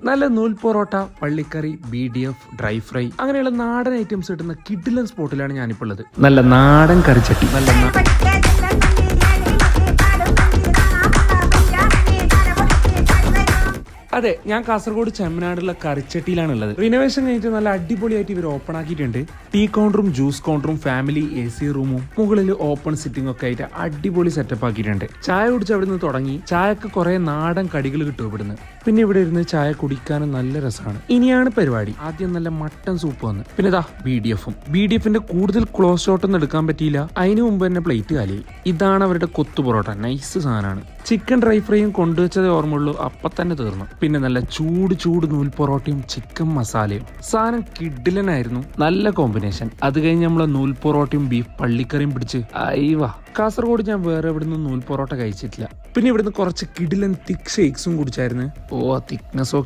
നല്ല നൂൽ parotta, പള്ളിക്കറി, BDF, dry fry അങ്ങനെയുള്ള നാടൻ ഐറ്റംസ് കിട്ടുന്ന കിഡിലൻ സ്പോട്ടിലാണ് ഞാനിപ്പോൾ ഉള്ളത്. നല്ല നാടൻ കറിച്ചട്ടി, അതെ, ഞാൻ കാസർഗോഡ് ചെമ്മനാടുള്ള കറിച്ചട്ടിയിലാണ് ഉള്ളത്. റിനോവേഷൻ കഴിഞ്ഞിട്ട് നല്ല അടിപൊളിയായിട്ട് ഇവർ ഓപ്പൺ ആക്കിയിട്ടുണ്ട്. ടീ കൗണ്ടറും ജ്യൂസ് കൗണ്ടറും ഫാമിലി AC റൂമും മുകളിൽ ഓപ്പൺ സിറ്റിംഗ് ഒക്കെ ആയിട്ട് അടിപൊളി സെറ്റപ്പ് ആക്കിയിട്ടുണ്ട്. ചായ കുടിച്ച് അവിടെ നിന്ന് തുടങ്ങി ചായക്ക് കുറെ നാടൻ കടികൾ കിട്ടും ഇവിടുന്ന്. പിന്നെ ഇവിടെ ഇരുന്ന് ചായ കുടിക്കാനും നല്ല രസമാണ്. ഇനിയാണ് പരിപാടി. ആദ്യം നല്ല മട്ടൻ സൂപ്പ് വന്ന്, പിന്നെ ഇതാ BDFന്റെ കൂടുതൽ ക്ലോസ് ഷോട്ട് ഒന്നും എടുക്കാൻ പറ്റിയില്ല. അതിന് മുമ്പ് തന്നെ പ്ലേറ്റ് കാലിയായി. ഇതാണ് അവരുടെ കൊത്തു പൊറോട്ട, നൈസ് സാധനമാണ്. ചിക്കൻ ഡ്രൈ ഫ്രൈയും കൊണ്ടുവച്ചതേ ഓർമ്മയുള്ളൂ, അപ്പം തന്നെ തീർന്നു. പിന്നെ നല്ല ചൂട് നൂൽ പൊറോട്ടയും ചിക്കൻ മസാലയും, സാധനം കിഡിലനായിരുന്നു. നല്ല കോമ്പിനേഷൻ. അത് കഴിഞ്ഞ് നമ്മളെ നൂൽ പൊറോട്ടയും ബീഫ് പള്ളിക്കറിയും പിടിച്ച് അയ്യവാ. കാസർഗോഡ് ഞാൻ വേറെ എവിടുന്ന് നൂൽ പൊറോട്ട കഴിച്ചിട്ടില്ല. പിന്നെ ഇവിടുന്ന് കുറച്ച് കിഡിലൻ തിക്ക് ഷേക്സും കുടിച്ചായിരുന്നു. ഓ, തിക്നെസ്സോ